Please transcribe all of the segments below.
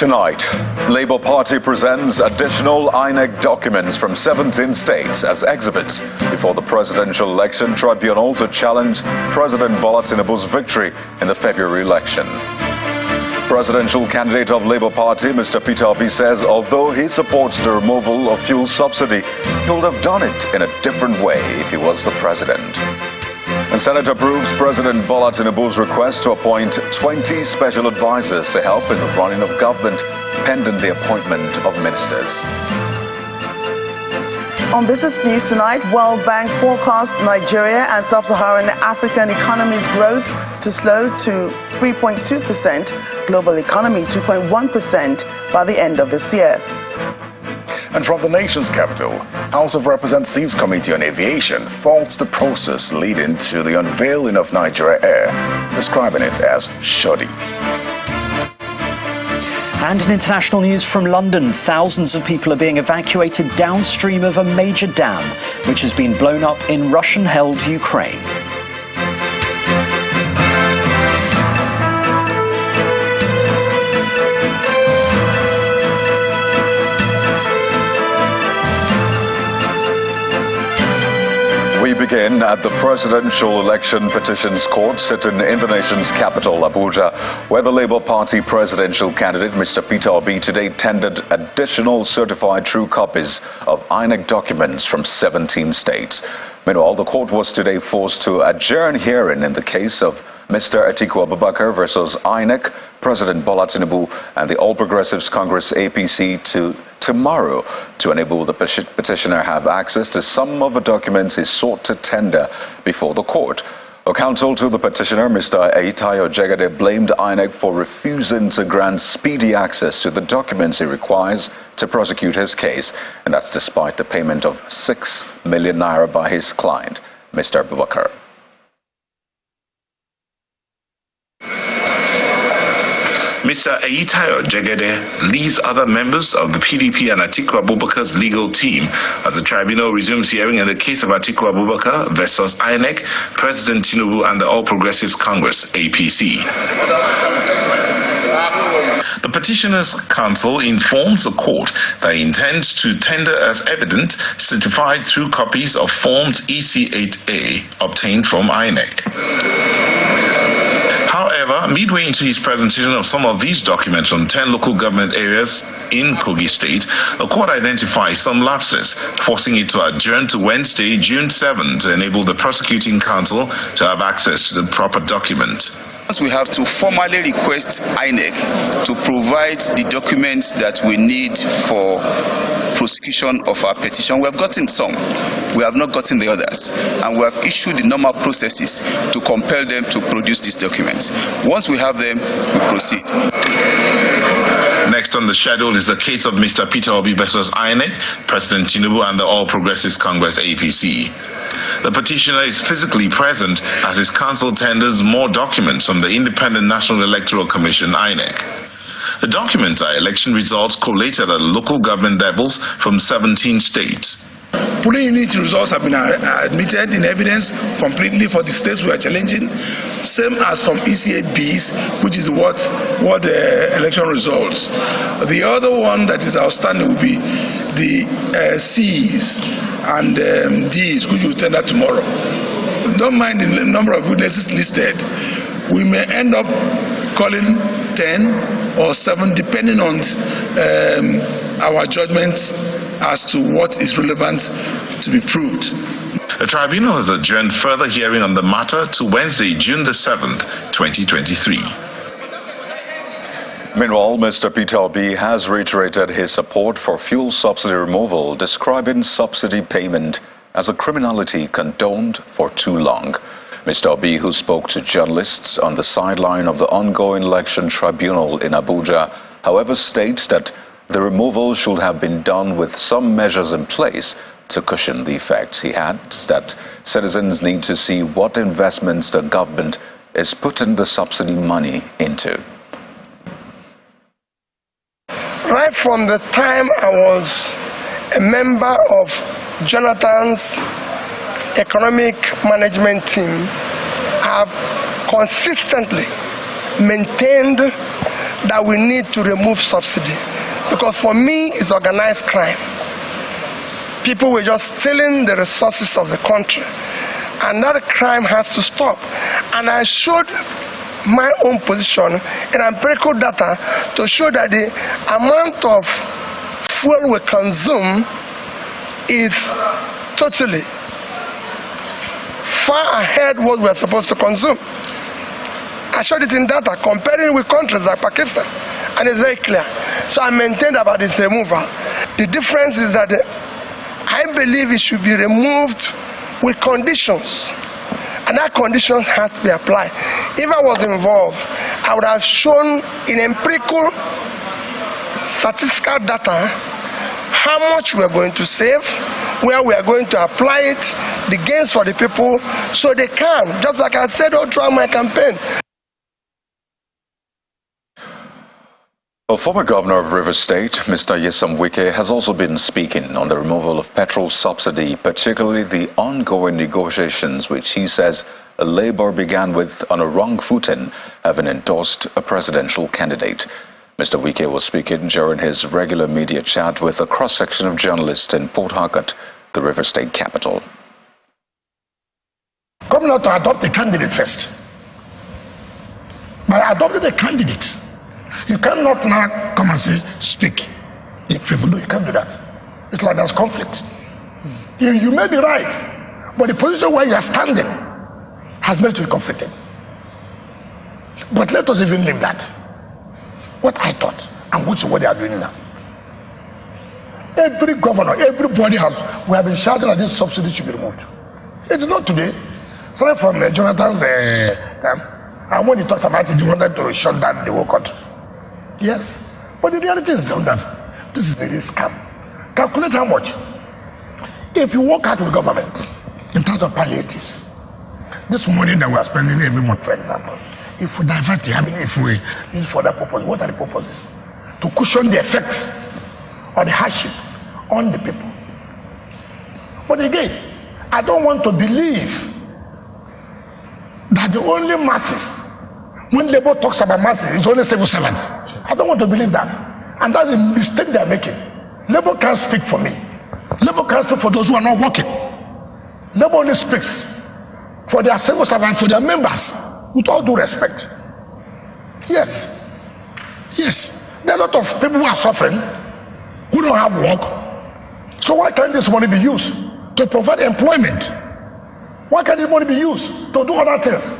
Tonight, Labour Party presents additional INEC documents from 17 states as exhibits before the Presidential Election Tribunal to challenge President Bola Tinubu's victory in the February election. Presidential candidate of Labour Party, Mr. Peter Obi, says although he supports the removal of fuel subsidy, he would have done it in a different way if he was the president. And Senate approves President Bola Tinubu's request to appoint 20 special advisors to help in the running of government, pending the appointment of ministers. On Business News tonight, World Bank forecasts Nigeria and sub-Saharan African economies' growth to slow to 3.2%, global economy 2.1% by the end of this year. And from the nation's capital, House of Representatives Committee on Aviation faults the process leading to the unveiling of Nigeria Air, describing it as shoddy. And in international news from London, thousands of people are being evacuated downstream of a major dam, which has been blown up in Russian-held Ukraine. We begin at the Presidential Election Petitions Court sitting in the nation's capital, Abuja, where the Labour Party presidential candidate, Mr. Peter Obi, today tendered additional certified true copies of INEC documents from 17 states. Meanwhile, the court was today forced to adjourn hearing in the case of Mr. Atiku Abubakar versus INEC, President Bola Tinubu, and the All Progressives Congress APC to tomorrow to enable the petitioner have access to some of the documents he sought to tender before the court. A counsel to the petitioner, Mr. Eyitayo Jegede, blamed INEC for refusing to grant speedy access to the documents he requires to prosecute his case, and that's despite the payment of 6 million naira by his client, Mr. Abubakar. Mr. Eyitayo Jegede leaves other members of the PDP and Atiku Abubakar's legal team as the tribunal resumes hearing in the case of Atiku Abubakar versus INEC, President Tinubu, and the All Progressives Congress APC. The petitioner's counsel informs the court that he intends to tender as evidence certified through copies of forms EC8A obtained from INEC. However, midway into his presentation of some of these documents from 10 local government areas in Kogi State, the court identified some lapses, forcing it to adjourn to Wednesday, June 7, to enable the prosecuting counsel to have access to the proper document. We have to formally request INEC to provide the documents that we need for prosecution of our petition. We have gotten some, we have not gotten the others, and we have issued the normal processes to compel them to produce these documents. Once we have them, we proceed. Next on the schedule is the case of Mr. Peter Obi versus INEC, President Tinubu, and the All Progressives Congress APC. The petitioner is physically present as his counsel tenders more documents from the Independent National Electoral Commission, INEC. The documents are election results collated at local government levels from 17 states. Polling unit results have been admitted in evidence completely for the states we are challenging, same as from EC8Bs, which is what the election results. The other one that is outstanding will be the Cs and Ds, which will tender tomorrow. Don't mind the number of witnesses listed. We may end up calling 10 or 7, depending on our judgments as to what is relevant to be proved. The tribunal has adjourned further hearing on the matter to Wednesday, June the 7th, 2023. Meanwhile, Mr. Peter Obi has reiterated his support for fuel subsidy removal, describing subsidy payment as a criminality condoned for too long. Mr. Obi, who spoke to journalists on the sideline of the ongoing election tribunal in Abuja, however, states that the removal should have been done with some measures in place to cushion the effects. He adds that citizens need to see what investments the government is putting the subsidy money into. Right from the time I was a member of Jonathan's economic management team, I have consistently maintained that we need to remove subsidy, because for me it's organized crime. People were just stealing the resources of the country, and that crime has to stop. And I showed my own position in empirical data to show that the amount of fuel we consume is totally far ahead what we're supposed to consume. I showed it in data, comparing with countries like Pakistan, and it's very clear. So I maintained about its removal. The difference is that I believe it should be removed with conditions, and that condition has to be applied. If I was involved, I would have shown in empirical statistical data how much we are going to save, where we are going to apply it, the gains for the people, so they can, just like I said all throughout my campaign. Well, former Governor of Rivers State, Mr. Wike, has also been speaking on the removal of petrol subsidy, particularly the ongoing negotiations, which he says Labour began with on a wrong footing, having endorsed a presidential candidate. Mr. Wike was speaking during his regular media chat with a cross-section of journalists in Port Harcourt, the Rivers State capital. Come not to adopt a candidate first. By adopting a candidate, you cannot now come and say, speak. If you do, you can't do that. It's like there's conflict. You may be right, but the position where you are standing has made you conflicted. But let us even leave that. What I thought, and which is what they are doing now. Every governor, everybody we have been shouting that this subsidy should be removed. It's not today. Starting from Jonathan's time, and when he talked about it, he wanted to shut down the whole country. Yes, but the reality is that this is a scam. Calculate how much. If you work out with government in terms of palliatives, this money that we are spending every month, for example, if we divert it, if we use for that purpose, what are the purposes? To cushion the effects or the hardship on the people. But again, I don't want to believe that the only masses, when Labour talks about masses, it's only civil servants. I don't want to believe that. And that's a mistake they're making. Labour can't speak for me. Labour can't speak for those who are not working. Labour only speaks for their civil servants, for their members, with all due respect. Yes. Yes. There are a lot of people who are suffering, who don't have work. So why can't this money be used to provide employment? Why can't this money be used to do other things?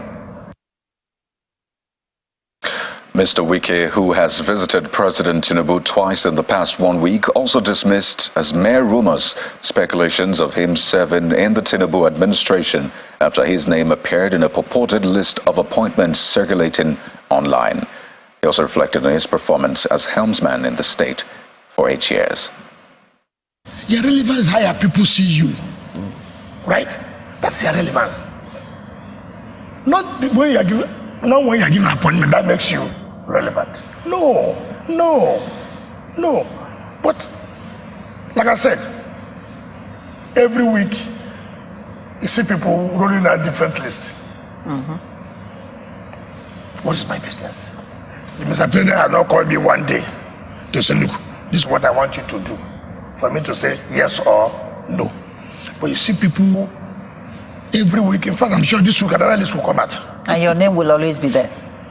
Mr. Wike, who has visited President Tinubu twice in the past 1 week, also dismissed as mere rumors speculations of him serving in the Tinubu administration after his name appeared in a purported list of appointments circulating online. He also reflected on his performance as helmsman in the state for 8 years. Your relevance is how people see you, right? That's your relevance. Not when you are given an appointment that makes you relevant. No. But like I said, every week you see people rolling out different lists. What is my business? The Mr. President has not called me one day to say, look, this is what I want you to do. For me to say yes or no. But you see people every week. In fact, I'm sure this week another list will come out. And your name will always be there.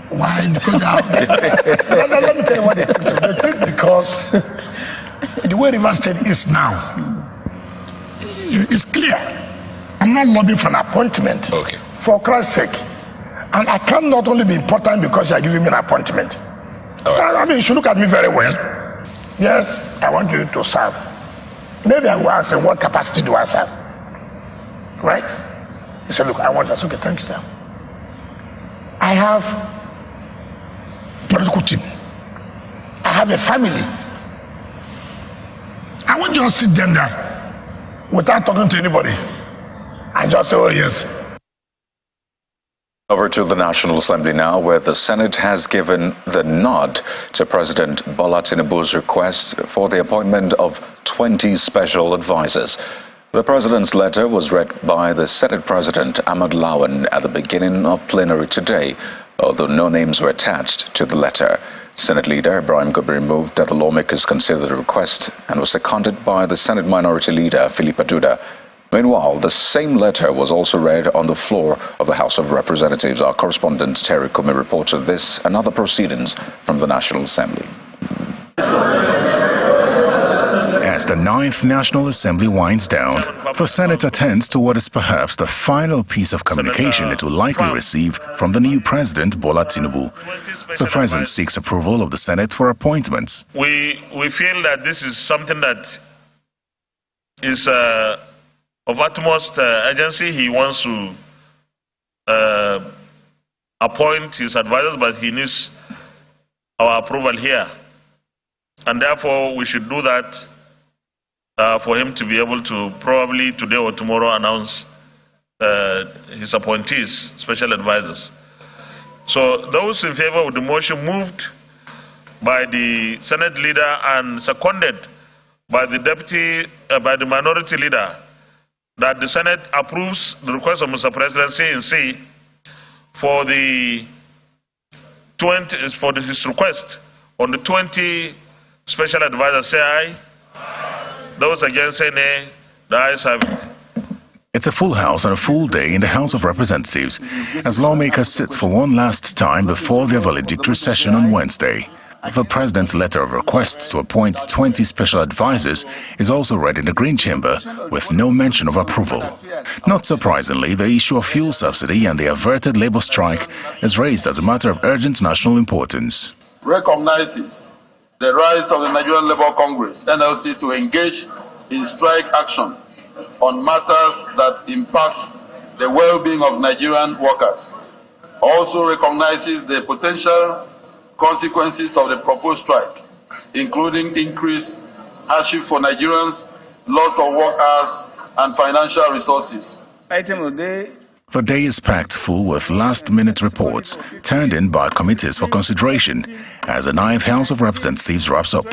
Why? Because let me tell you what they think. They think because the way Rivers State is now, it's clear. I'm not lobbying for an appointment. Okay. For Christ's sake. And I can not only be important because you are giving me an appointment. Right. I mean, you should look at me very well. Yes, I want you to serve. Maybe I will ask, in what capacity do I serve? Right? He said, look, I want us. Okay, thank you, sir. I have political team. I have a family. I won't just sit them there without talking to anybody and just say, oh yes. Over to the National Assembly now, where the Senate has given the nod to President Bola Tinubu's request for the appointment of 20 special advisors. The president's letter was read by the Senate President Ahmad Lawan at the beginning of plenary today, although no names were attached to the letter. Senate Leader Ibrahim Gobir moved that the lawmakers consider the request and was seconded by the Senate Minority Leader Philip Aduda. Meanwhile, the same letter was also read on the floor of the House of Representatives. Our correspondent Terry Kumi reported this and other proceedings from the National Assembly. As the 9th National Assembly winds down, the Senate attends to what is perhaps the final piece of communication it will likely receive from the new President Bola Tinubu. The President seeks approval of the Senate for appointments. We feel that this is something that is of utmost urgency. He wants to appoint his advisors, but he needs our approval here. And therefore, we should do that for him to be able to probably today or tomorrow announce his appointees, special advisors. So those in favor of the motion moved by the Senate leader and seconded by the by the minority leader that the Senate approves the request of Mr. President C for his request on the 20 special advisors. Say aye. Those against say nay. The ayes have it. It's a full house and a full day in the House of Representatives as lawmakers sit for one last time before their valedictory session on Wednesday. The President's letter of request to appoint 20 special advisors is also read in the Green Chamber with no mention of approval. Not surprisingly, the issue of fuel subsidy and the averted labor strike is raised as a matter of urgent national importance. Recognizes the rights of the Nigerian Labour Congress, NLC, to engage in strike action on matters that impact the well-being of Nigerian workers. Also recognizes the potential consequences of the proposed strike, including increased hardship for Nigerians, loss of work hours, and financial resources. The day is packed full with last-minute reports turned in by committees for consideration as the 9th House of Representatives wraps up.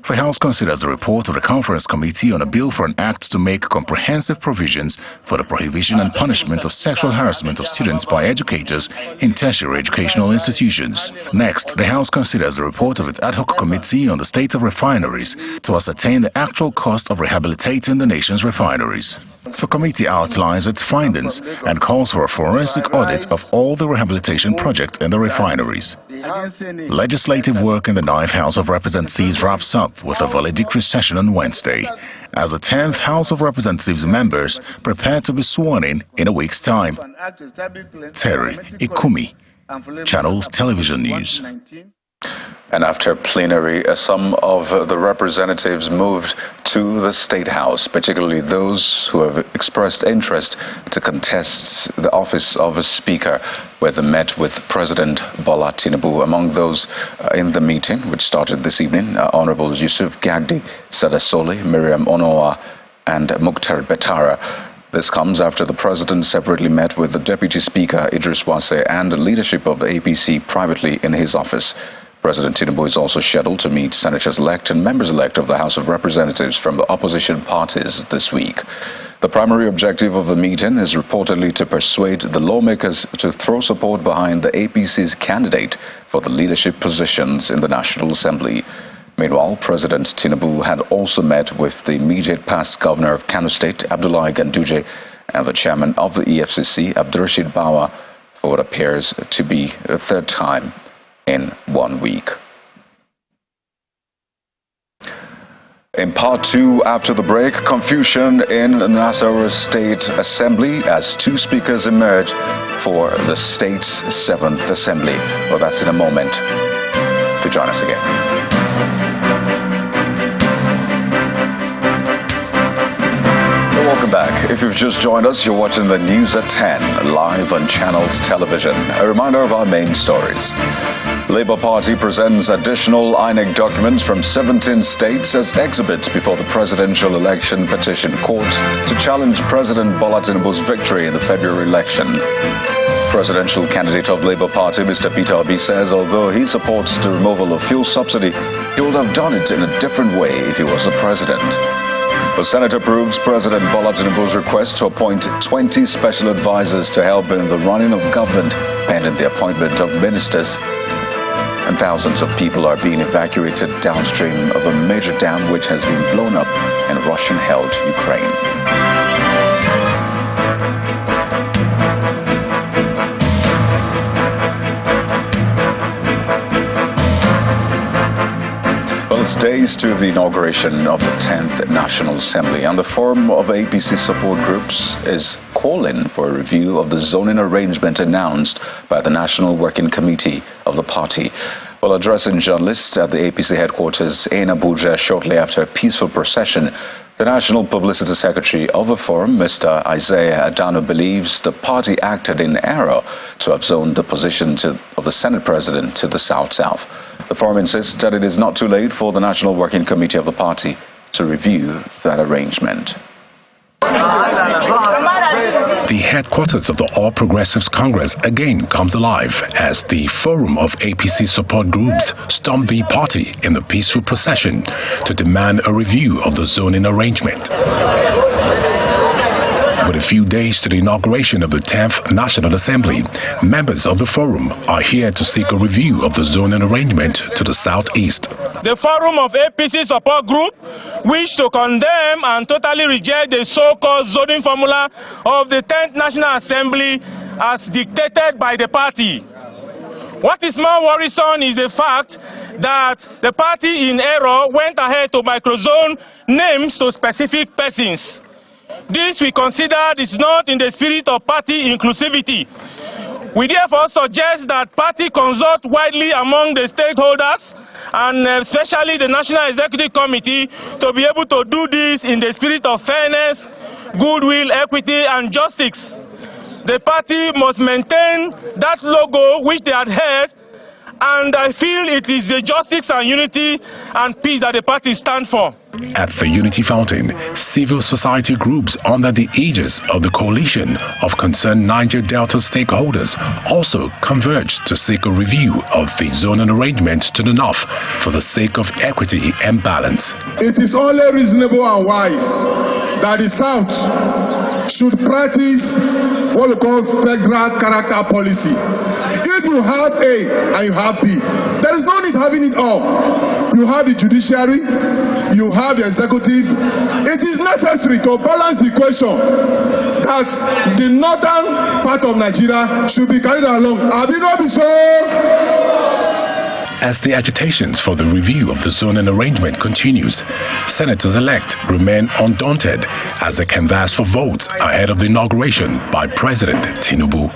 The House considers the report of the Conference Committee on a bill for an act to make comprehensive provisions for the prohibition and punishment of sexual harassment of students by educators in tertiary educational institutions. Next, the House considers the report of its ad hoc committee on the state of refineries to ascertain the actual cost of rehabilitating the nation's refineries. The committee outlines its findings and calls for a forensic audit of all the rehabilitation projects in the refineries. Legislative work in the 9th House of Representatives wraps up with a valedictory session on Wednesday, as the 10th House of Representatives members prepare to be sworn in a week's time. Terry Ikumi, Channels Television News. And after plenary, some of the representatives moved to the State House, particularly those who have expressed interest to contest the office of a speaker, where they met with President Bola Tinubu. Among those in the meeting, which started this evening, Honorable Yusuf Gagdi, Sada Soli, Miriam Onowa, and Mukhtar Betara. This comes after the president separately met with the Deputy Speaker Idris Wase and the leadership of the APC privately in his office. President Tinubu is also scheduled to meet senators-elect and members-elect of the House of Representatives from the opposition parties this week. The primary objective of the meeting is reportedly to persuade the lawmakers to throw support behind the APC's candidate for the leadership positions in the National Assembly. Meanwhile, President Tinubu had also met with the immediate past governor of Kano State, Abdullahi Ganduje, and the chairman of the EFCC, Abdurrashid Bawa, for what appears to be the third time in 1 week. In part two, after the break, confusion in the Nasarawa State Assembly as two speakers emerge for the state's 7th Assembly. Well, that's in a moment. To join us again. Welcome back. If you've just joined us, you're watching the News at 10, live on Channels Television. A reminder of our main stories. Labour Party presents additional INEC documents from 17 states as exhibits before the Presidential Election Petition Court to challenge President Bola Tinubu's victory in the February election. Presidential candidate of Labour Party, Mr. Peter Obi, says although he supports the removal of fuel subsidy, he would have done it in a different way if he was the president. The Senate approves President Bola Tinubu's request to appoint 20 special advisors to help in the running of government pending the appointment of ministers. and thousands of people are being evacuated downstream of a major dam which has been blown up in Russian-held Ukraine. It's days to the inauguration of the 10th National Assembly, and the Forum of APC support groups is calling for a review of the zoning arrangement announced by the National Working Committee of the party. While addressing journalists at the APC headquarters in Abuja shortly after a peaceful procession, the National Publicity Secretary of the Forum, Mr. Isaiah Adano, believes the party acted in error to have zoned the position of the Senate President to the South-South. The Forum insists that it is not too late for the National Working Committee of the party to review that arrangement. The headquarters of the All Progressives Congress again comes alive as the Forum of APC support groups storm the party in the peaceful procession to demand a review of the zoning arrangement. With a few days to the inauguration of the 10th National Assembly, members of the Forum are here to seek a review of the zoning arrangement to the southeast. The Forum of APC support group wish to condemn and totally reject the so-called zoning formula of the 10th National Assembly as dictated by the party. What is more worrisome is the fact that the party in error went ahead to microzone names to specific persons. This we consider is not in the spirit of party inclusivity. We therefore suggest that party consult widely among the stakeholders and especially the National Executive Committee to be able to do this in the spirit of fairness, goodwill, equity and justice. The party must maintain that logo which they had had, and I feel it is the justice and unity and peace that the party stand for. At the Unity Fountain, civil society groups under the aegis of the Coalition of Concerned Niger Delta Stakeholders also converged to seek a review of the zoning arrangement to the north for the sake of equity and balance. It is only reasonable and wise that the South should practice what we call federal character policy. If you have A and you have B, there is no need having it all. You have the judiciary, you have the executive. It is necessary to balance the equation that the northern part of Nigeria should be carried along. As the agitations for the review of the zoning arrangement continues, senators-elect remain undaunted as they canvass for votes ahead of the inauguration by President Tinubu.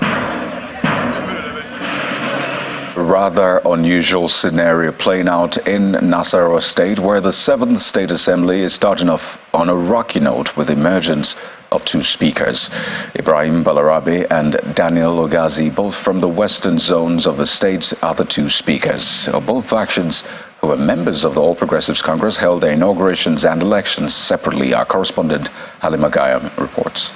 Rather unusual scenario playing out in Nasarawa State, where the 7th State Assembly is starting off on a rocky note with the emergence of two speakers, Ibrahim Balarabe and Daniel Ogazi, both from the western zones of the state, are the two speakers. Both factions, who are members of the All Progressives Congress, held their inaugurations and elections separately. Our correspondent Halima Gayam reports.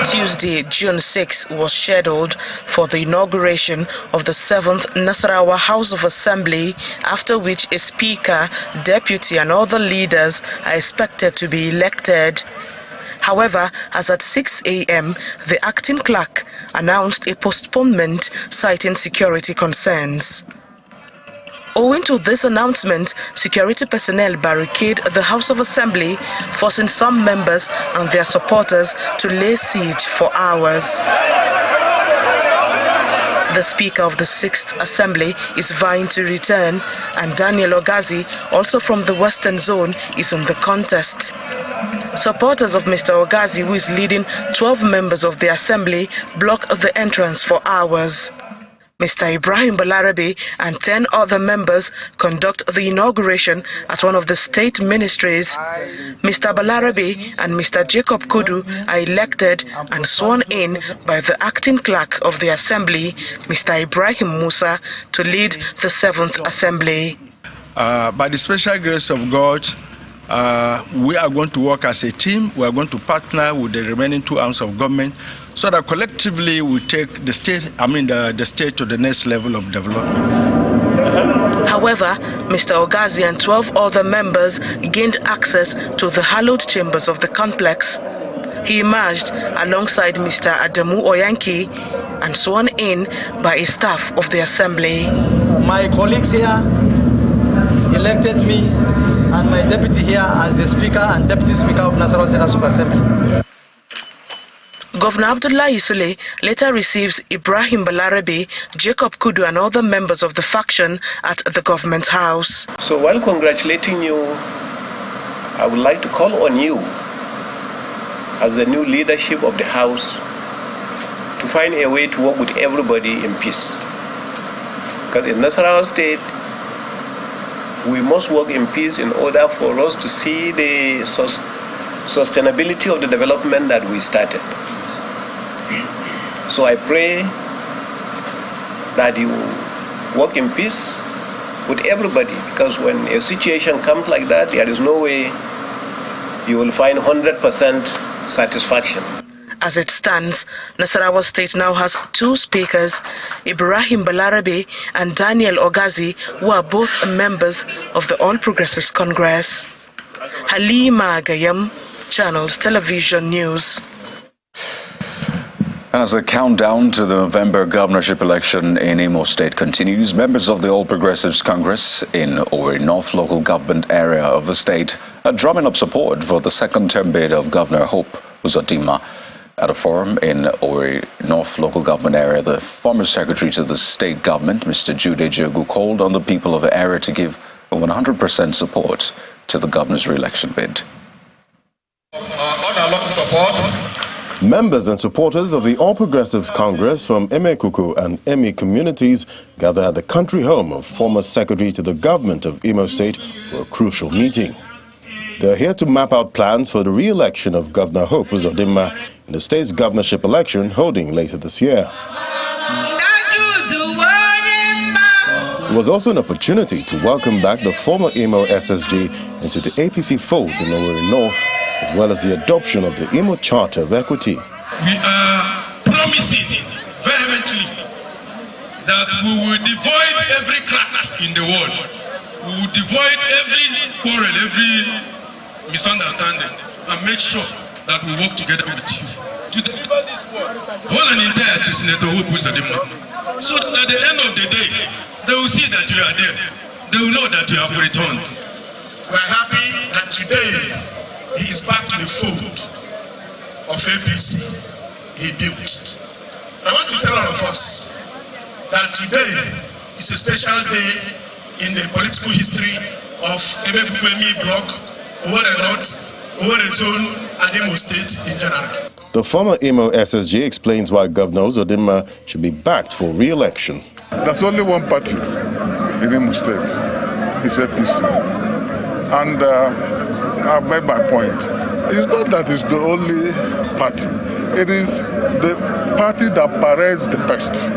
Tuesday, June 6, was scheduled for the inauguration of the 7th Nasarawa House of Assembly, after which a speaker, deputy and other leaders are expected to be elected. However, as at 6 a.m., the acting clerk announced a postponement, citing security concerns. Owing to this announcement, security personnel barricade the House of Assembly, forcing some members and their supporters to lay siege for hours. The Speaker of the 6th Assembly is vying to return, and Daniel Ogazi, also from the Western Zone, is in the contest. Supporters of Mr. Ogazi, who is leading 12 members of the Assembly, block the entrance for hours. Mr. Ibrahim Balarabe and 10 other members conduct the inauguration at one of the state ministries. Mr. Balarabe and Mr. Jacob Kudu are elected and sworn in by the acting clerk of the Assembly, Mr. Ibrahim Musa, to lead the 7th Assembly. By the special grace of God, we are going to work as a team. We are going to partner with the remaining two arms of government so that collectively we take the state, the state to the next level of development. However, Mr. Ogazi and 12 other members gained access to the hallowed chambers of the complex. He emerged alongside Mr. Adamu Oyanki, and sworn in by a staff of the Assembly. My colleagues here elected me and my deputy here as the Speaker and Deputy Speaker of Nasarawa State Super Assembly. Governor Abdullahi Sule later receives Ibrahim Balarabe, Jacob Kudu and other members of the faction at the government house. So while congratulating you, I would like to call on you as the new leadership of the house to find a way to work with everybody in peace. Because in Nasarawa State, we must work in peace in order for us to see the sustainability of the development that we started. So I pray that you work in peace with everybody, because when a situation comes like that, there is no way you will find 100% satisfaction. As it stands, Nasarawa State now has two speakers, Ibrahim Balarabe and Daniel Ogazi, who are both members of the All Progressives Congress. Halima Gayam, Channels Television News. And as the countdown to the November governorship election in Imo State continues, members of the All Progressives Congress in Owerri North local government area of the state are drumming up support for the second-term bid of Governor Hope Uzodimma. At a forum in Owerri North local government area, the former secretary to the state government, Mr. Jude Jogu, called on the people of the area to give 100% support to the governor's re-election bid. Members and supporters of the All Progressives Congress from Emekuku and Emi communities gather at the country home of former secretary to the government of Imo State for a crucial meeting. They are here to map out plans for the re-election of Governor Hope Uzodimma in the state's governorship election holding later this year. It was also an opportunity to welcome back the former Imo SSG into the APC fold in Owerri North, as well as the adoption of the Imo Charter of Equity. We are promising vehemently that we will divide every crack in the world. We will divide every quarrel, every misunderstanding, and make sure that we work together with you to deliver this world whole and entire to Senator Hope Uzodimma, so that at the end of the day, they will see that you are there. They will know that you have returned. We are happy that today he is back to the fold of APC he built. I want to tell all of us that today is a special day in the political history of Emekuku block, Owerri North, Owerri Zone, and Imo State in general. The former Imo SSG explains why Governor Uzodimma should be backed for re-election. There's only one party in Imo State, it's APC. And I've made my point. It's not that it's the only party. It is the party that parades the best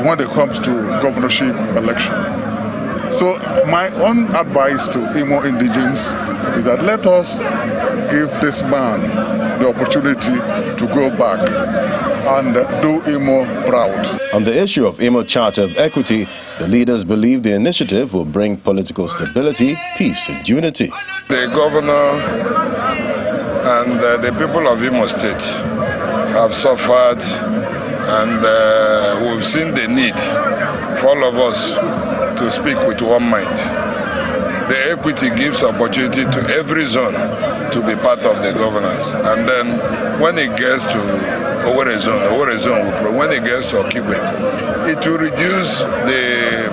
when it comes to governorship election. So my own advice to Imo indigents is that let us give this man the opportunity to go back and do Imo proud. On the issue of Imo Charter of Equity, the leaders believe the initiative will bring political stability, peace and unity. The governor and the people of Imo State have suffered, and we've seen the need for all of us to speak with one mind. The equity gives opportunity to every zone to be part of the governance. And then when it gets to Owerri Zone, when it gets to Okigwe, it will reduce the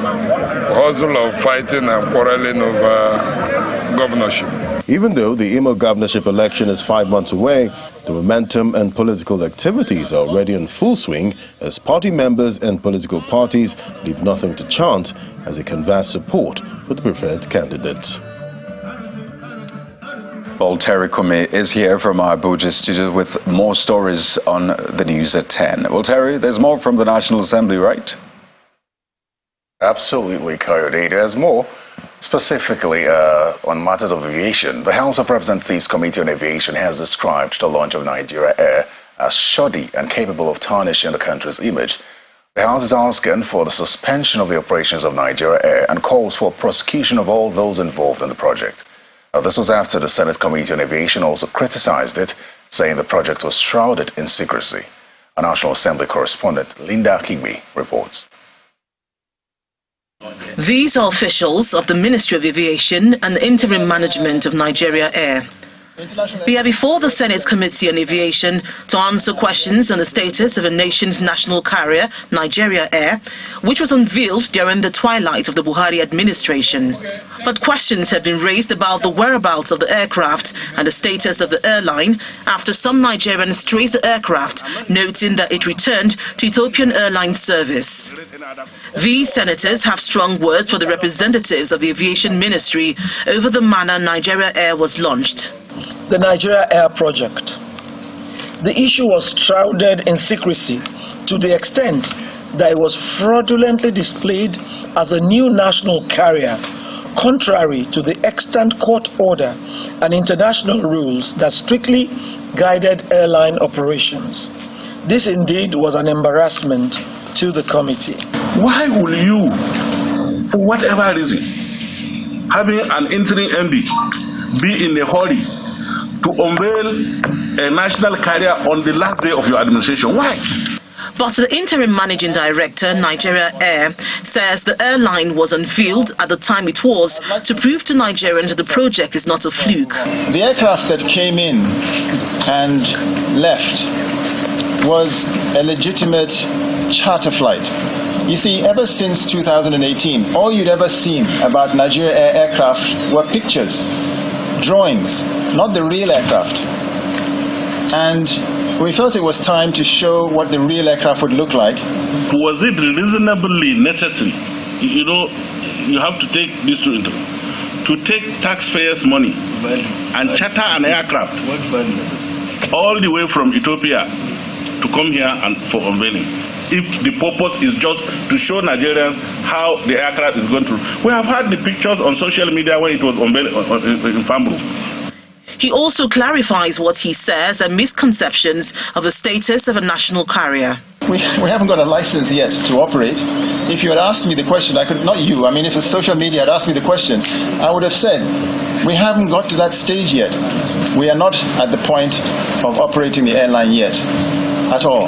hustle of fighting and quarreling over governorship. Even though the Imo governorship election is 5 months away, the momentum and political activities are already in full swing as party members and political parties leave nothing to chant as they canvass support for the preferred candidates. Well, Terry Kume is here from our Abuja studio with more stories on the news at 10. Well, Terry, there's more from the National Assembly, right? Absolutely, Coyote. There's more. Specifically on matters of aviation, the House of Representatives Committee on Aviation has described the launch of Nigeria Air as shoddy and capable of tarnishing the country's image. The House is asking for the suspension of the operations of Nigeria Air and calls for prosecution of all those involved in the project. This was after the Senate Committee on Aviation also criticized it, saying the project was shrouded in secrecy. Our National Assembly correspondent Linda Kigbe reports. These are officials of the Ministry of Aviation and the Interim Management of Nigeria Air. They are before the Senate Committee on Aviation to answer questions on the status of the nation's national carrier, Nigeria Air, which was unveiled during the twilight of the Buhari administration. But questions have been raised about the whereabouts of the aircraft and the status of the airline after some Nigerians traced the aircraft, noting that it returned to Ethiopian Airlines service. These senators have strong words for the representatives of the Aviation Ministry over the manner Nigeria Air was launched. The Nigeria Air project. The issue was shrouded in secrecy to the extent that it was fraudulently displayed as a new national carrier, contrary to the extant court order and international rules that strictly guided airline operations. This indeed was an embarrassment to the committee. Why will you, for whatever reason, having an interim MD, be in a hurry to unveil a national carrier on the last day of your administration? Why? But the interim managing director, Nigeria Air, says the airline was unveiled at the time it was to prove to Nigerians that the project is not a fluke. The aircraft that came in and left was a legitimate charter flight. You see, ever since 2018, all you'd ever seen about Nigeria Air aircraft were pictures, drawings, not the real aircraft. And we felt it was time to show what the real aircraft would look like. Was it reasonably necessary? You know, you have to take this to take taxpayers' money and charter an aircraft all the way from Ethiopia to come here and for unveiling, if the purpose is just to show Nigerians how the aircraft is going to. We have had the pictures on social media when it was unveiled in Fambro. He also clarifies what he says are misconceptions of the status of a national carrier. We haven't got a license yet to operate. If you had asked me the question, I could, not you, I mean if the social media had asked me the question, I would have said, we haven't got to that stage yet. We are not at the point of operating the airline yet, at all.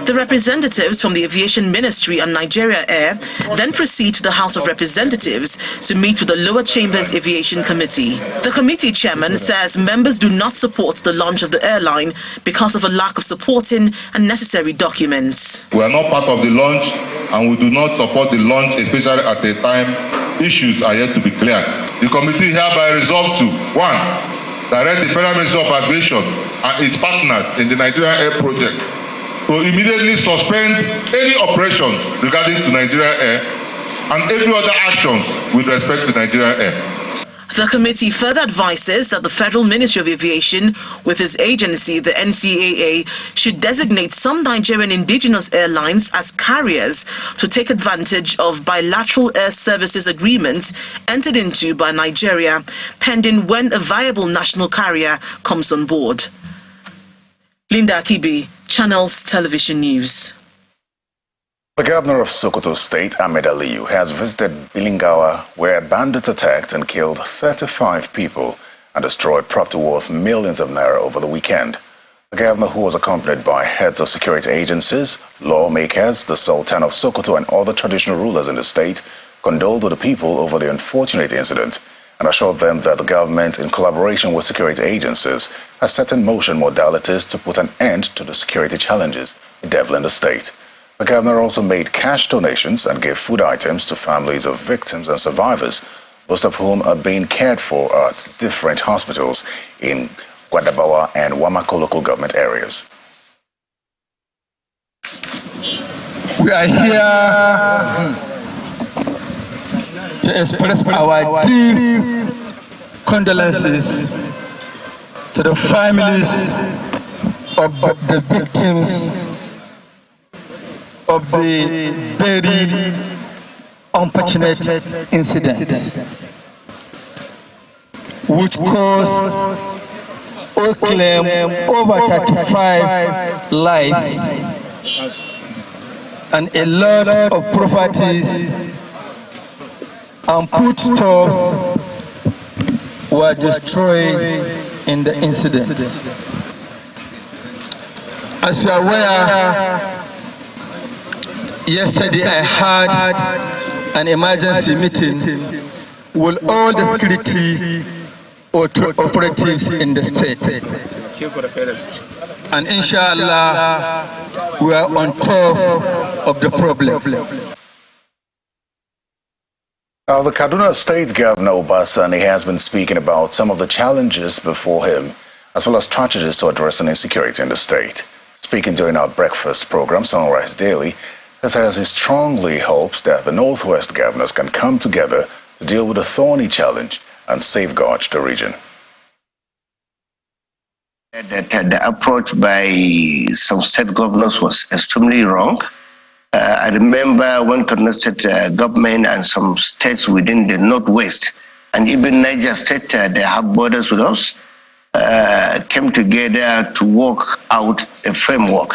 The representatives from the Aviation Ministry and Nigeria Air then proceed to the House of Representatives to meet with the Lower Chambers Aviation Committee. The committee chairman says members do not support the launch of the airline because of a lack of supporting and necessary documents. We are not part of the launch and we do not support the launch, especially at a time issues are yet to be cleared. The committee hereby resolved to 1. Direct the Federal Ministry of Aviation and its partners in the Nigeria Air project to immediately suspend any operations regarding to Nigeria Air and every other action with respect to Nigeria Air. The committee further advises that the Federal Ministry of Aviation, with its agency, the NCAA, should designate some Nigerian indigenous airlines as carriers to take advantage of bilateral air services agreements entered into by Nigeria, pending when a viable national carrier comes on board. Linda Akibi, Channels Television News. The governor of Sokoto State, Ahmed Aliyu, has visited Bilingawa, where bandits attacked and killed 35 people and destroyed property worth millions of naira over the weekend. The governor, who was accompanied by heads of security agencies, lawmakers, the Sultan of Sokoto and other traditional rulers in the state, condoled with the people over the unfortunate incident and assured them that the government, in collaboration with security agencies, has set in motion modalities to put an end to the security challenges bedeviling the state. The governor also made cash donations and gave food items to families of victims and survivors, most of whom are being cared for at different hospitals in Gwadabawa and Wamako local government areas. We are here to express our deep condolences to the families of the victims of the very unfortunate incident, which caused or claim over 35 lives and a lot of properties and foodstuffs were destroyed in the incident. As you are aware, yesterday I had an emergency meeting with all the security operatives in the state. And inshallah, we are on top of the problem. Now, the Kaduna State Governor Obasani has been speaking about some of the challenges before him, as well as strategies to addressing insecurity in the state. Speaking during our breakfast program, Sunrise Daily, he says he strongly hopes that the Northwest governors can come together to deal with the thorny challenge and safeguard the region. That the approach by some state governors was extremely wrong. I remember when Kaduna State government and some states within the Northwest, and even Niger State, they have borders with us, came together to work out a framework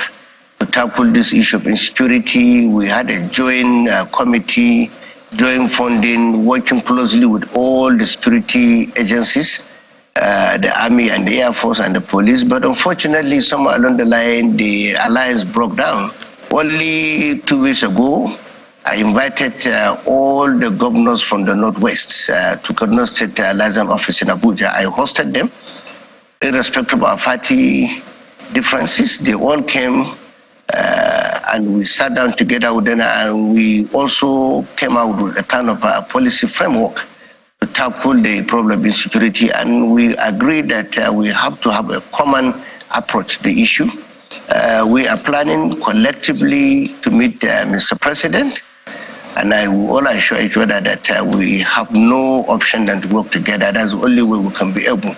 to tackle this issue of insecurity. We had a joint committee, joint funding, working closely with all the security agencies, the Army and the Air Force and the police. But unfortunately, somewhere along the line, the alliance broke down. Only 2 weeks ago, I invited all the governors from the Northwest to Kaduna State Liaison Office in Abuja. I hosted them, irrespective of our party differences. They all came and we sat down together with them, and we also came out with a kind of a policy framework to tackle the problem of insecurity. And we agreed that we have to have a common approach to the issue. We are planning collectively to meet Mr. President, and I will all assure each other that we have no option than to work together. That's the only way we can be able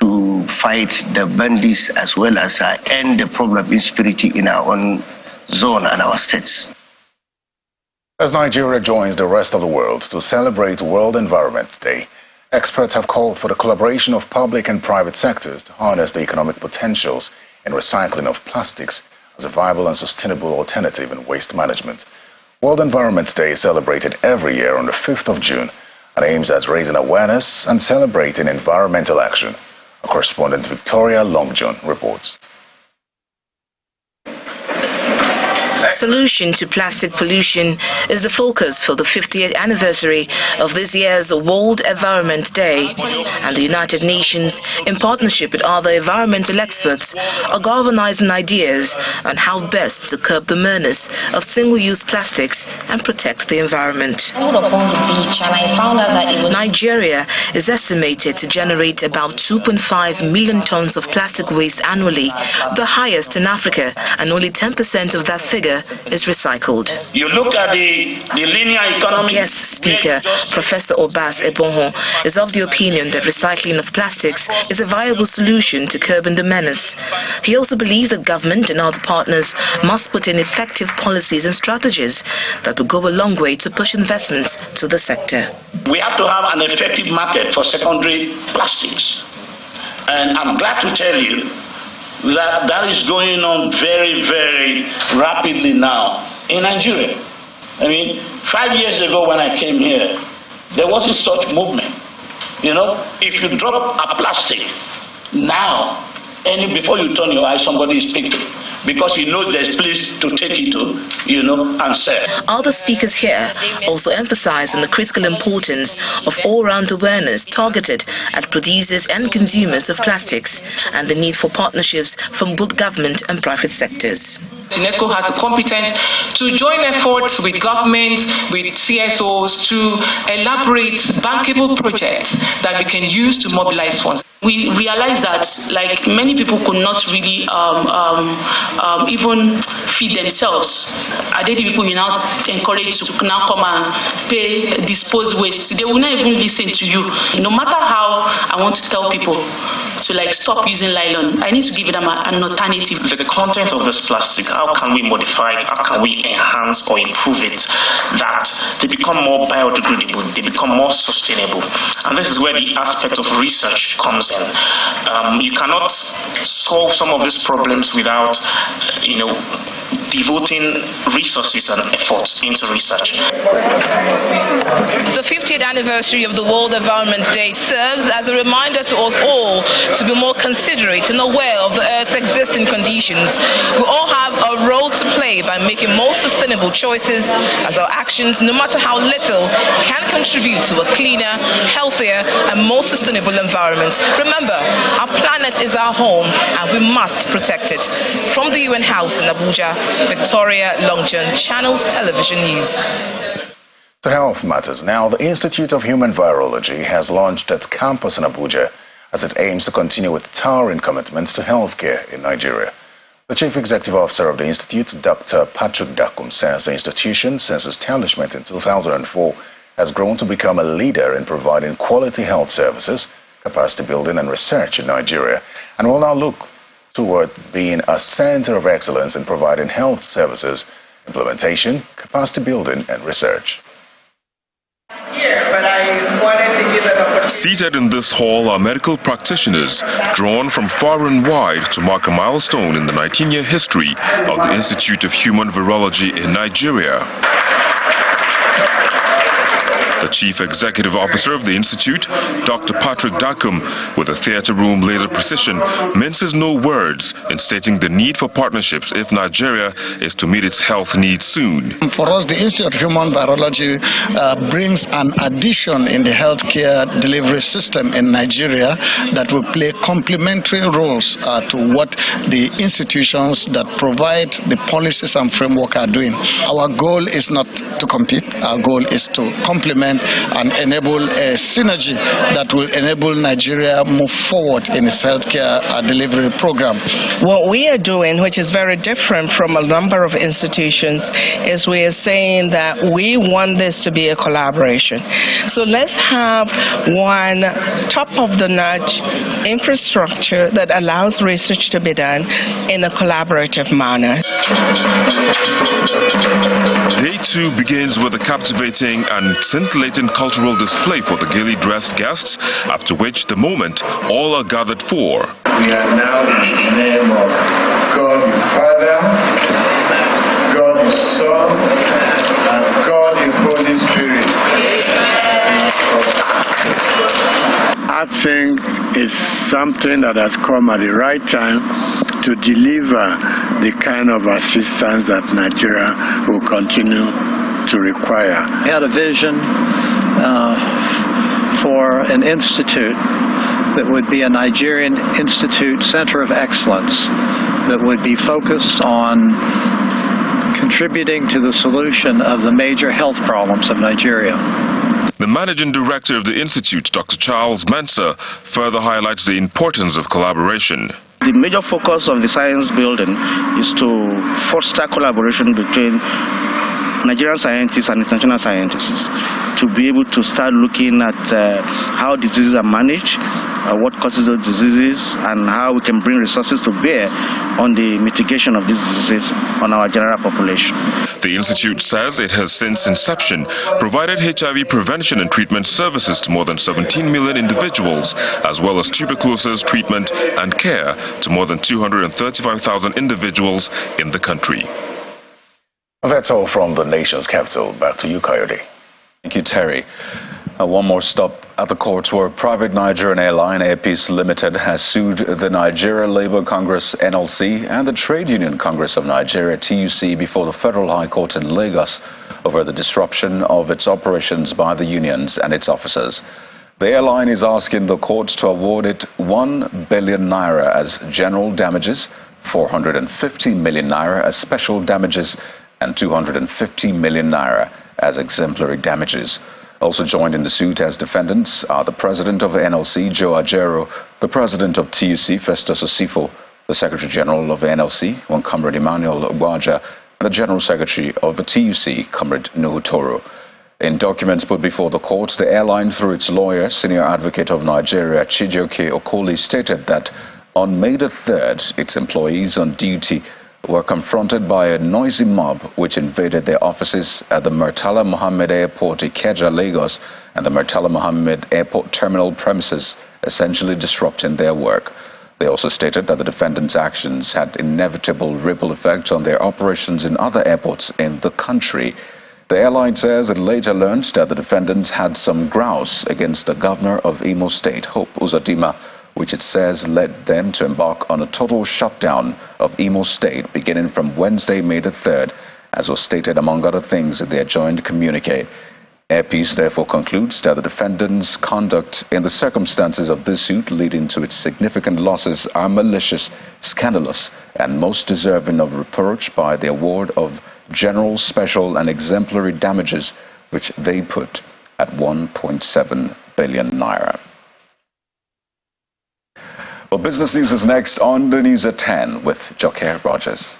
to fight the bandits as well as end the problem of insecurity in our own zone and our states. As Nigeria joins the rest of the world to celebrate World Environment Day, experts have called for the collaboration of public and private sectors to harness the economic potentials in recycling of plastics as a viable and sustainable alternative in waste management. World Environment Day is celebrated every year on the 5th of June and aims at raising awareness and celebrating environmental action. Our correspondent Victoria Longjohn reports. Solution to plastic pollution is the focus for the 50th anniversary of this year's World Environment Day, and the United Nations, in partnership with other environmental experts, are galvanizing ideas on how best to curb the menace of single-use plastics and protect the environment. I was upon the beach and I found out that it was... Nigeria is estimated to generate about 2.5 million tons of plastic waste annually, the highest in Africa, and only 10% of that figure is recycled. You look at the linear economy. Guest speaker, Professor Obas Ebonho, is of the opinion that recycling of plastics is a viable solution to curbing the menace. He also believes that government and other partners must put in effective policies and strategies that will go a long way to push investments to the sector. We have to have an effective market for secondary plastics. And I'm glad to tell you that is going on very, very rapidly now in Nigeria. I mean, 5 years ago when I came here, there wasn't such movement. You know, if you drop a plastic now, before you turn your eye, somebody is picked it, because he knows there's place to take it to, and sell. Other speakers here also emphasize on the critical importance of all-round awareness targeted at producers and consumers of plastics, and the need for partnerships from both government and private sectors. UNESCO has the competence to join efforts with governments, with CSOs, to elaborate bankable projects that we can use to mobilize funds. We realize that, like, many people could not really even feed themselves. Are they the people you now encourage to now come and pay dispose waste? They will not even listen to you. No matter how I want to tell people to stop using nylon, I need to give them an alternative. The content of this plastic, how can we modify it? How can we enhance or improve it that they become more biodegradable, they become more sustainable? And this is where the aspect of research comes in. You cannot solve some of these problems without, devoting resources and efforts into research. The 50th anniversary of the World Environment Day serves as a reminder to us all to be more considerate and aware of the Earth's existing conditions. We all have a role to play by making more sustainable choices, as our actions, no matter how little, can contribute to a cleaner, healthier, and more sustainable environment. Remember, our planet is our home and we must protect it. From the UN House in Abuja, Victoria Longchan, Channels Television News. To health matters now, the Institute of Human Virology has launched its campus in Abuja as it aims to continue with towering commitments to healthcare in Nigeria. The Chief Executive Officer of the Institute, Dr. Patrick Dakum, says the institution, since establishment in 2004, has grown to become a leader in providing quality health services, capacity building and research in Nigeria, and will now look toward being a center of excellence in providing health services, implementation, capacity building and research. Seated in this hall are medical practitioners drawn from far and wide to mark a milestone in the 19-year history of the Institute of Human Virology in Nigeria. The Chief Executive Officer of the Institute, Dr. Patrick Dakum, with a theater room laser precision, minces no words in stating the need for partnerships if Nigeria is to meet its health needs soon. For us, the Institute of Human Virology brings an addition in the healthcare delivery system in Nigeria that will play complementary roles to what the institutions that provide the policies and framework are doing. Our goal is not to compete. Our goal is to complement and enable a synergy that will enable Nigeria move forward in its healthcare delivery program. What we are doing, which is very different from a number of institutions, is we are saying that we want this to be a collaboration. So let's have one top-of-the-notch infrastructure that allows research to be done in a collaborative manner. Day 2 begins with a captivating and scintillating cultural display for the gaily dressed guests, after which the moment all are gathered for. We are now in the name of God the Father, God the Son, and God the Holy Spirit. I think it's something that has come at the right time to deliver the kind of assistance that Nigeria will continue to require. We had a vision for an institute that would be a Nigerian institute center of excellence that would be focused on contributing to the solution of the major health problems of Nigeria. The managing director of the institute, Dr. Charles Mensah, further highlights the importance of collaboration. The major focus of the science building is to foster collaboration between Nigerian scientists and international scientists to be able to start looking at how diseases are managed, what causes those diseases, and how we can bring resources to bear on the mitigation of these diseases on our general population. The institute says it has since inception provided HIV prevention and treatment services to more than 17 million individuals, as well as tuberculosis treatment and care to more than 235,000 individuals in the country. That's all from the nation's capital. Back to you, Coyote. Thank you, Terry. One more stop at the courts where private Nigerian airline Air Peace Limited has sued the Nigeria Labour Congress NLC and the Trade Union Congress of Nigeria TUC before the Federal High Court in Lagos over the disruption of its operations by the unions and its officers. The airline is asking the courts to award it 1 billion naira as general damages, 450 million naira as special damages, and 250 million naira as exemplary damages. Also joined in the suit as defendants are the president of the NLC, Joe Ajero, the president of TUC, Festus Osifo, the secretary general of the NLC, one Comrade Emmanuel Ogbaja, and the general secretary of the TUC, Comrade Nuhu Toro. In documents put before the court, the airline, through its lawyer, senior advocate of Nigeria, Chijioke Okoli, stated that on May the 3rd, its employees on duty were confronted by a noisy mob which invaded their offices at the Murtala Mohammed Airport, Ikeja, Lagos, and the Murtala Mohammed Airport terminal premises, essentially disrupting their work. They also stated that the defendants' actions had inevitable ripple effect on their operations in other airports in the country. The airline says it later learned that the defendants had some grouse against the governor of Imo State, Hope Uzodimma, which it says led them to embark on a total shutdown of Imo State beginning from Wednesday, May the 3rd, as was stated among other things in their joint communique. Air Peace therefore concludes that the defendants' conduct in the circumstances of this suit leading to its significant losses are malicious, scandalous, and most deserving of reproach by the award of general, special, and exemplary damages, which they put at 1.7 billion naira. Well, business news is next on the News at 10 with Joker Rogers.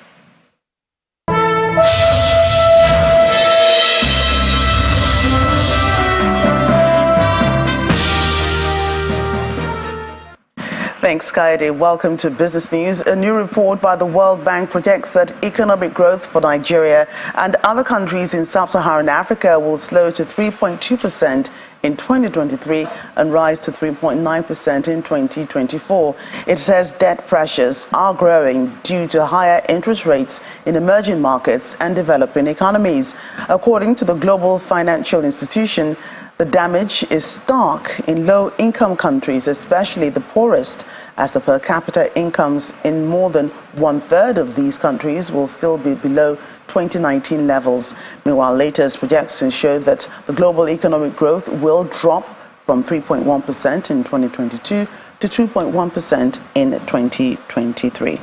Thanks, Kaide. Welcome to Business News. A new report by the World Bank projects that economic growth for Nigeria and other countries in sub-Saharan Africa will slow to 3.2% in 2023 and rise to 3.9% in 2024. It says debt pressures are growing due to higher interest rates in emerging markets and developing economies. According to the Global Financial Institution, the damage is stark in low-income countries, especially the poorest, as the per capita incomes in more than one-third of these countries will still be below 2019 levels. Meanwhile, latest projections show that the global economic growth will drop from 3.1% in 2022 to 2.1% in 2023.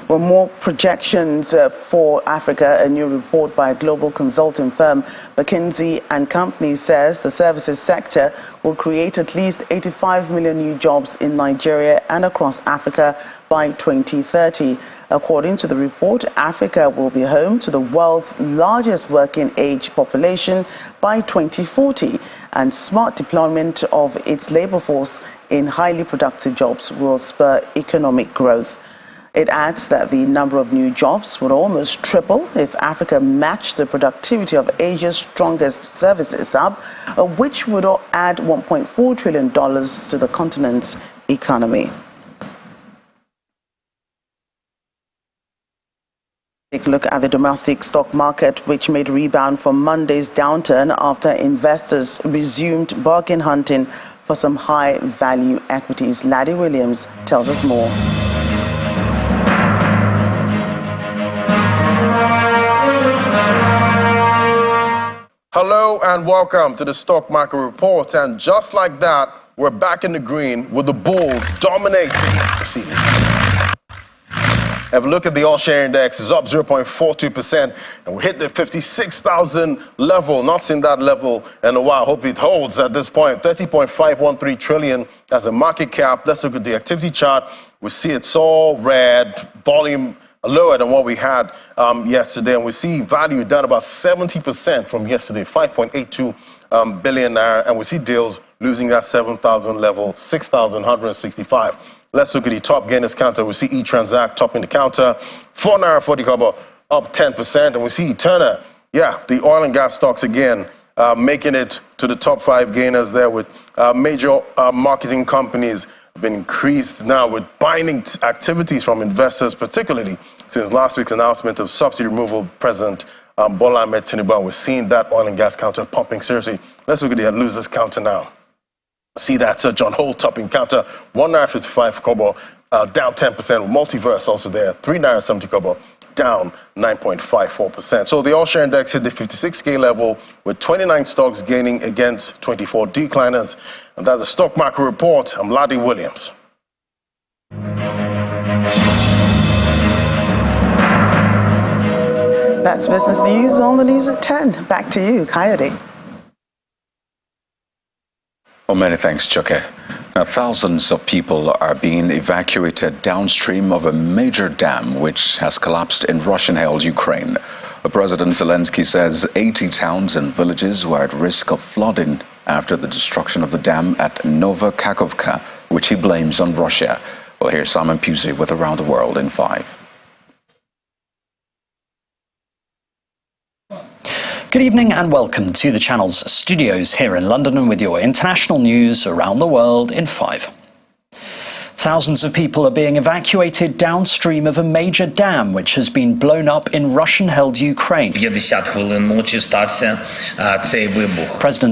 Well, more projections for Africa. A new report by a global consulting firm, McKinsey & Company, says the services sector will create at least 85 million new jobs in Nigeria and across Africa by 2030. According to the report, Africa will be home to the world's largest working age population by 2040, and smart deployment of its labor force in highly productive jobs will spur economic growth. It adds that the number of new jobs would almost triple if Africa matched the productivity of Asia's strongest services hub, which would add $1.4 trillion to the continent's economy. Take a look at the domestic stock market, which made a rebound from Monday's downturn after investors resumed bargain hunting for some high-value equities. Laddie Williams tells us more. Hello and welcome to the Stock Market Report. And just like that, we're back in the green with the bulls dominating proceedings. If we look at the all-share index, it's up 0.42%, and we hit the 56,000 level. Not seen that level in a while. Hope it holds at this point. 30.513 trillion as a market cap. Let's look at the activity chart. We see it's all red, volume lower than what we had yesterday, and we see value down about 70% from yesterday, 5.82 billion naira, and we see deals losing that 7,000 level, 6,165. Let's look at the top gainers counter. We see eTransact topping the counter, 4 naira 40 kobo, up 10%, and we see Turner, the oil and gas stocks again, making it to the top 5 gainers there, with major marketing companies been increased now with binding activities from investors, particularly since last week's announcement of subsidy removal. President Bola Ahmed Tinubu, we're seeing that oil and gas counter pumping seriously. Let's look at the losers counter now. See that John Holt topping counter, 1 naira 55 kobo, down 10%. Multiverse also there, 3 naira 70 kobo, down 9.54%. So the all-share index hit the 56K level with 29 stocks gaining against 24 decliners. And that's a Stock Market Report. I'm Laddie Williams. That's business news on the News at 10. Back to you, Coyote. Well, many thanks, Chuke. Now, thousands of people are being evacuated downstream of a major dam which has collapsed in Russian-held Ukraine. President Zelensky says 80 towns and villages were at risk of flooding after the destruction of the dam at Nova Kakhovka, which he blames on Russia. Well, here's Simon Pusey with Around the World in 5. Good evening and welcome to the channel's studios here in London with your international news around the world in 5. Thousands of people are being evacuated downstream of a major dam which has been blown up in Russian-held Ukraine. President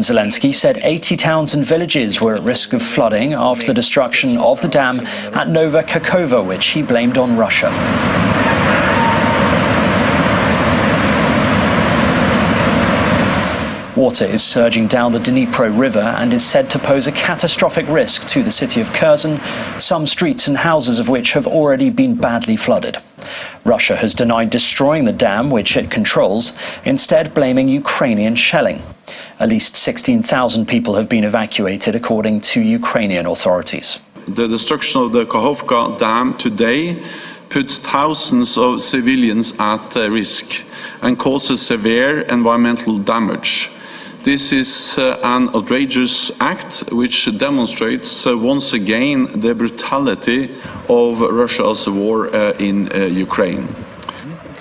Zelensky said 80 towns and villages were at risk of flooding after the destruction of the dam at Nova Kakhovka, which he blamed on Russia. Water is surging down the Dnipro River and is said to pose a catastrophic risk to the city of Kherson, some streets and houses of which have already been badly flooded. Russia has denied destroying the dam, which it controls, instead blaming Ukrainian shelling. At least 16,000 people have been evacuated, according to Ukrainian authorities. The destruction of the Kakhovka Dam today puts thousands of civilians at risk and causes severe environmental damage. This is an outrageous act which demonstrates once again the brutality of Russia's war in Ukraine.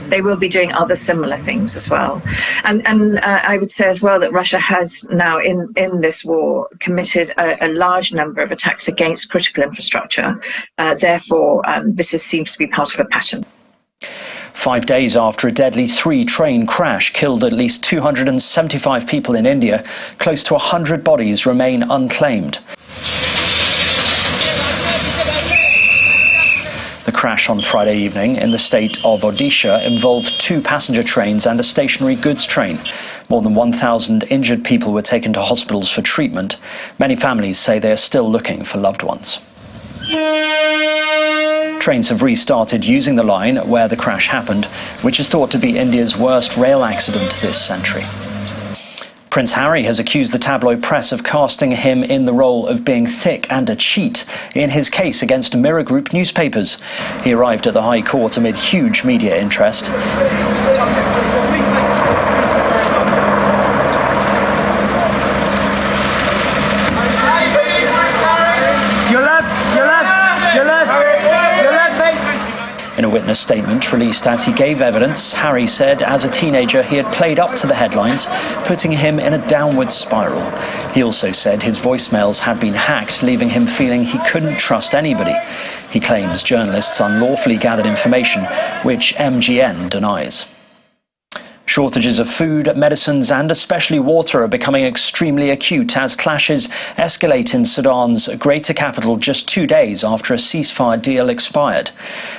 They will be doing other similar things as well. And I would say as well that Russia has now in this war committed a large number of attacks against critical infrastructure. Therefore, this seems to be part of a pattern. 5 days after a deadly 3-train crash killed at least 275 people in India, close to 100 bodies remain unclaimed. The crash on Friday evening in the state of Odisha involved 2 passenger trains and a stationary goods train. More than 1,000 injured people were taken to hospitals for treatment. Many families say they are still looking for loved ones. Trains have restarted using the line where the crash happened, which is thought to be India's worst rail accident this century. Prince Harry has accused the tabloid press of casting him in the role of being thick and a cheat in his case against Mirror Group newspapers. He arrived at the High Court amid huge media interest. In a witness statement released as he gave evidence, Harry said as a teenager he had played up to the headlines, putting him in a downward spiral. He also said his voicemails had been hacked, leaving him feeling he couldn't trust anybody. He claims journalists unlawfully gathered information, which MGN denies. Shortages of food, medicines and especially water are becoming extremely acute as clashes escalate in Sudan's greater capital just 2 days after a ceasefire deal expired.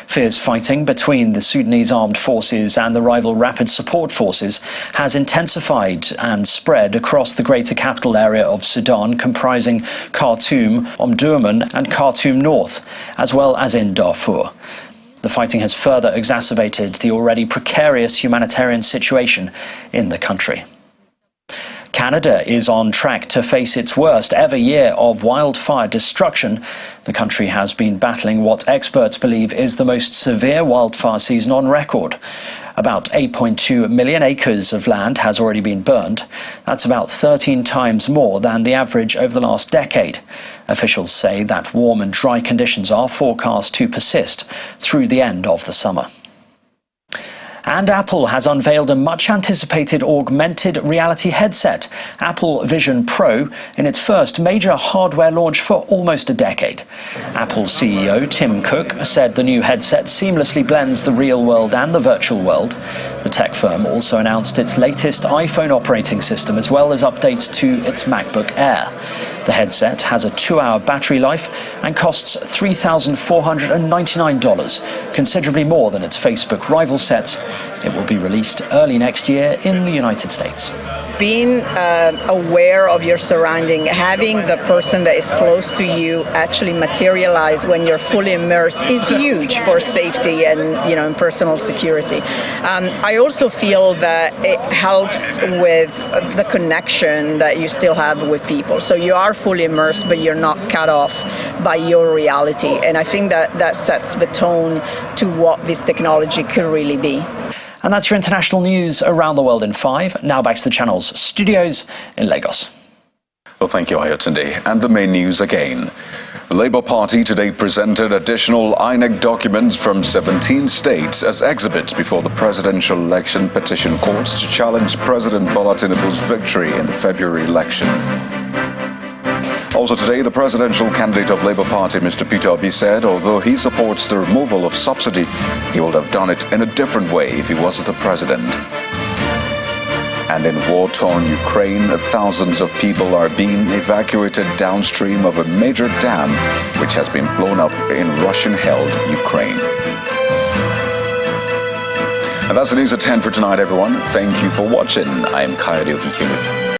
Fierce fighting between the Sudanese armed forces and the rival Rapid Support Forces has intensified and spread across the greater capital area of Sudan, comprising Khartoum, Omdurman and Khartoum North, as well as in Darfur. The fighting has further exacerbated the already precarious humanitarian situation in the country. Canada is on track to face its worst ever year of wildfire destruction. The country has been battling what experts believe is the most severe wildfire season on record. About 8.2 million acres of land has already been burned. That's about 13 times more than the average over the last decade. Officials say that warm and dry conditions are forecast to persist through the end of the summer. And Apple has unveiled a much-anticipated augmented reality headset, Apple Vision Pro, in its first major hardware launch for almost a decade. Apple CEO Tim Cook said the new headset seamlessly blends the real world and the virtual world. The tech firm also announced its latest iPhone operating system, as well as updates to its MacBook Air. The headset has a 2-hour battery life and costs $3,499, considerably more than its Facebook rival sets. It will be released early next year in the United States. Being aware of your surrounding, having the person that is close to you actually materialize when you're fully immersed is huge for safety and, and personal security. I also feel that it helps with the connection that you still have with people. So you are fully immersed, but you're not cut off by your reality. And I think that sets the tone to what this technology could really be. And that's your international news around the world in 5. Now back to the channel's studios in Lagos. Well, thank you, Ayotunde. And the main news again. The Labour Party today presented additional INEC documents from 17 states as exhibits before the Presidential Election Petition Court to challenge President Bola Tinubu's victory in the February election. Also today, the presidential candidate of Labour Party, Mr. Peter Obi, said although he supports the removal of subsidy, he would have done it in a different way if he wasn't the president. And in war-torn Ukraine, thousands of people are being evacuated downstream of a major dam which has been blown up in Russian-held Ukraine. And that's the news at 10 for tonight, everyone. Thank you for watching. I am Kayode Okikulu.